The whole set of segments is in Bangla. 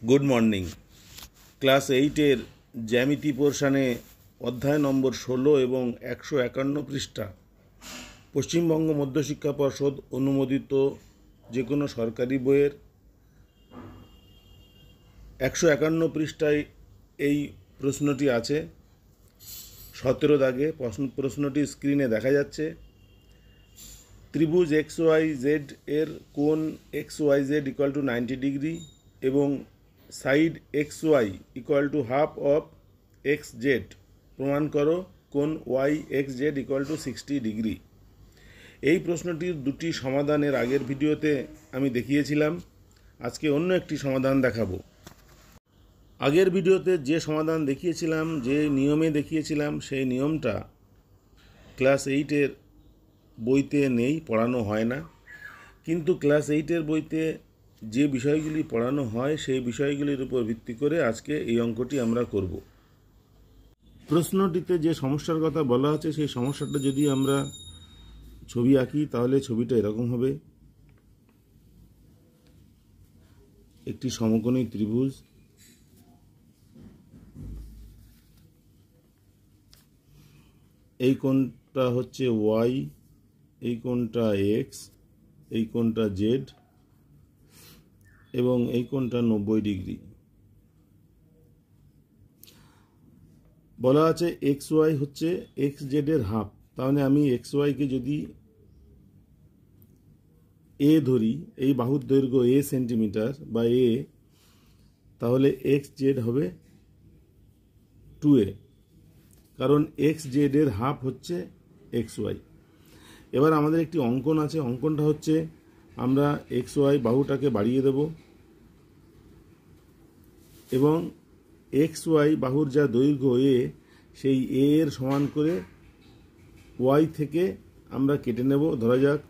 Good morning. ক্লাস 8-এর জ্যামিতি পোর্শনে অধ্যায় নম্বর 16 এবং 151 পৃষ্ঠা পশ্চিমবঙ্গ মধ্যশিক্ষা পর্ষদ অনুমোদিত যে কোনো সরকারি বইয়ের 151 পৃষ্ঠায় এই প্রশ্নটি আছে। 17 দাগে প্রশ্নটি স্ক্রিনে দেখা যাচ্ছে। ত্রিভুজ XYZ এর কোণ XYZ = 90 ডিগ্রি এবং side XY = half of XZ প্রমাণ করো কোণ YXZ = 60 ডিগ্রি। এই প্রশ্নটির দুটি সমাধানের আগের ভিডিওতে আমি দেখিয়েছিলাম। আজকে অন্য একটি সমাধান দেখাবো। আগের ভিডিওতে যে সমাধান দেখিয়েছিলাম, যে নিয়মে দেখিয়েছিলাম, সেই নিয়মটা ক্লাস 8-এর বইতে নেই, পড়ানো হয় না। কিন্তু ক্লাস 8-এর বইতে যে বিষয়গুলি পড়ানো হয় সেই বিষয়গুলির উপর ভিত্তি করে আজকে এই অঙ্কটি আমরা করব। প্রশ্নটিতে যে সমস্যার কথা বলা আছে সেই সমস্যাটা যদি আমরা ছবি আঁকি তাহলে ছবিটা এরকম হবে। একটি সমকোণী ত্রিভুজ, এই কোণটা হচ্ছে Y, এই কোণটা X, এই কোণটা Z এবং এই কোণটা 90 ডিগ্রি। বলা আছে XY হচ্ছে XZ এর হাফ। তাহলে আমি XY কে যদি A ধরি, এই বাহুর দৈর্ঘ্য A সেন্টিমিটার বা A, তাহলে XZ হবে 2A, কারণ XZ এর হাফ হচ্ছে XY। এবার আমাদের একটি অঙ্কন আছে। অঙ্কনটা হচ্ছে আমরা XY বাহুটাকে বাড়িয়ে দেব এবং XY বাহুর যা দৈর্ঘ্য A, সেই A এর সমান করে Y থেকে আমরা কেটে নেব। ধরা যাক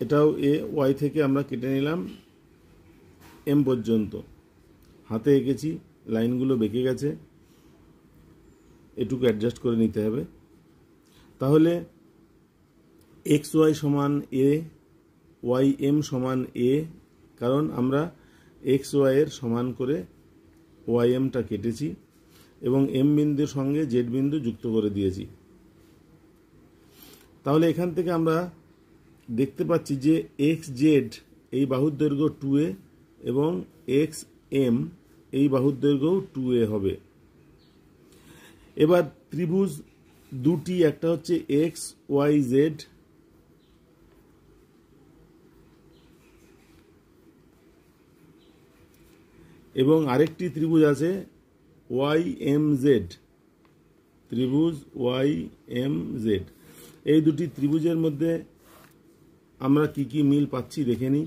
এটাও A, Y থেকে আমরা কেটে নিলাম M পর্যন্ত। হাতে এঁকেছি, লাইনগুলো বেঁকে গেছে, এটুকু অ্যাডজাস্ট করে নিতে হবে। তাহলে XY সমান A, YM সমান A, কারণ আমরা XY এর সমান করে YMটা কেটেছি এবং M বিন্দুর সঙ্গে Z বিন্দু যুক্ত করে দিয়েছি। তাহলে এখান থেকে আমরা দেখতে পাচ্ছি যে XZ এই বাহুর দৈর্ঘ্য 2A এবং XM এই বাহুর দৈর্ঘ্যও 2A হবে। এবার ত্রিভুজ দুটি, একটা হচ্ছে XYZ এবং আরেকটি ত্রিভুজ আছে YMZ, ত্রিভুজ YMZ। এই দুটি ত্রিভুজের মধ্যে আমরা কি কি মিল পাচ্ছি দেখে নিই।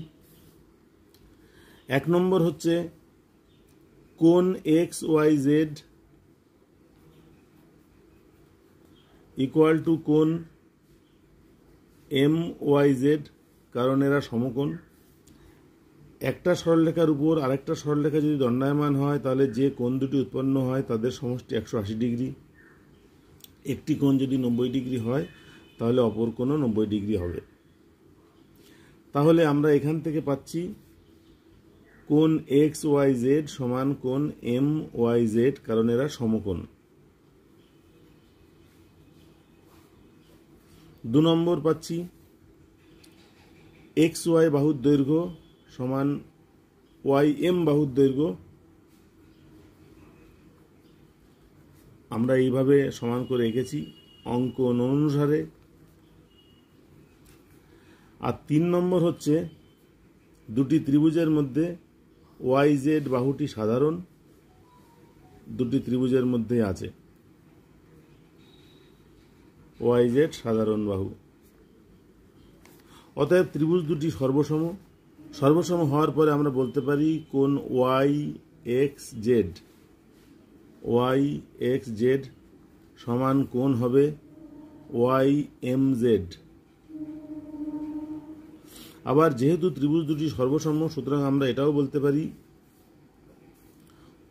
1 নম্বর হচ্ছে কোণ XYZ = কোণ MYZ, কারণ এরা সমকোণ। একটা সরলরেখার উপর আরেকটা সরলরেখা যদি দণ্ডায়মান হয় তাহলে যে কোণ দুটি উৎপন্ন হয় তাদের সমষ্টি 180 ডিগ্রি। একটি কোণ যদি 90 ডিগ্রি হয় তাহলে অপর কোণও 90 ডিগ্রি হবে। তাহলে আমরা এখান থেকে পাচ্ছি কোণ XYZ সমান কোণ MYZ, কারণ এরা সমকোণ। 2 নম্বর পাচ্ছি XY বাহুর দৈর্ঘ্য সমান YM বাহুর দৈর্ঘ্য। আমরা এইভাবে সমান করে এঁকেছি অঙ্কন অনুসারে। আর 3 নম্বর হচ্ছে দুটি ত্রিভুজের মধ্যে YZ বাহুটি সাধারণ, দুটি ত্রিভুজের মধ্যে আছে YZ সাধারণ বাহু। অতএব ত্রিভুজ দুটি সর্বসম। সর্বসম হওয়ার পরে আমরা বলতে পারি কোণ YXZ সমান কোণ হবে YMZ। আবার যেহেতু ত্রিভুজ দুটি সর্বসম, সুতরাং আমরা এটাও বলতে পারি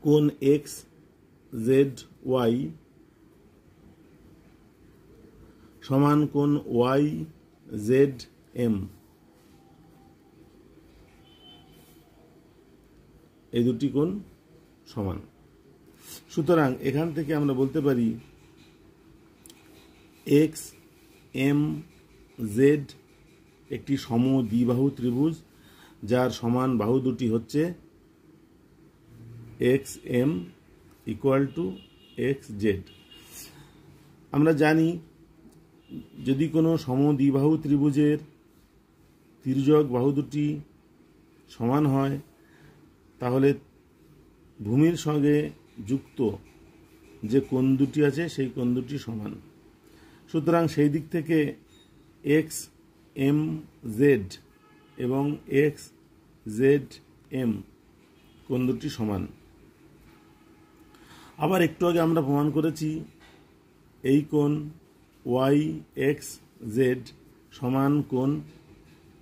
কোণ XZY সমান কোণ জেড এম, এই দুটি কোণ সমান। সুতরাং এখান থেকে আমরা বলতে পারি এক্স এম জেড একটি সমদ্বিবাহু ত্রিভুজ, যার সমান বাহু দুটি হচ্ছে X M equal to X Z. আমরা জানি যদি কোনো সমদ্বিবাহু ত্রিভুজের তির্যক বাহু দুটি সমান হয় তাহলে ভূমির সঙ্গে যুক্ত যে কোণ দুটি আছে সেই কোণ দুটি সমান। সুতরাং সেই দিক থেকে এক্স এম জেড এবং এক্স জেড এম কোণ দুটি সমান। আবার একটু আগে আমরা প্রমাণ করেছি এই কোণ ওয়াই এক্স জেড সমান কোণ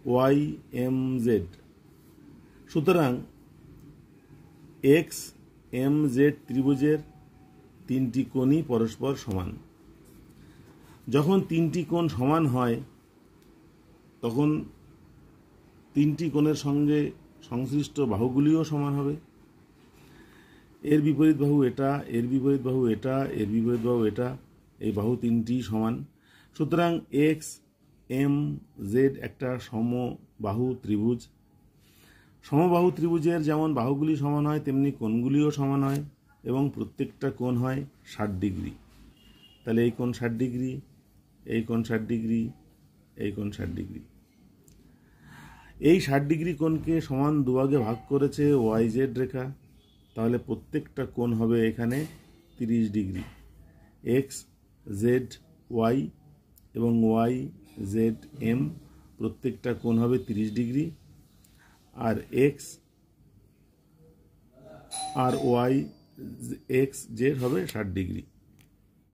ওয়াই এম জেড। সুতরাং এক্স এম জেড ত্রিভুজের তিনটি কোণই পরস্পর সমান। যখন তিনটি কোণ সমান হয় তখন তিনটি কোণের সঙ্গে সংশ্লিষ্ট বাহুগুলিও সমান হবে। এর বিপরীত বাহু এটা, এর বিপরীত বাহু এটা, এর বিপরীত বাহু এটা, এই বাহু তিনটি সমান। সুতরাং এক্স এম জেড একটা সমবাহু ত্রিভুজ। সমবাহু ত্রিভুজের যেমন বাহুগুলি সমান হয় তেমনি কোণগুলিও সমান হয় এবং প্রত্যেকটা কোণ হয় 60 ডিগ্রি। তাহলে এই কোণ 60 ডিগ্রি, এই কোণ 60 ডিগ্রি, এই কোণ 60 ডিগ্রি। এই 60 ডিগ্রি কোণকে সমান দুভাগে ভাগ করেছে ওয়াই জেড রেখা। তাহলে প্রত্যেকটা কোণ হবে এখানে 30 ডিগ্রি। এক্স জেড ওয়াই এবং ওয়াই জেড এম প্রত্যেকটা কোণ হবে 30 ডিগ্রি, আর এক্স আর ওয়াই এক্স জেড হবে 60 ডিগ্রি।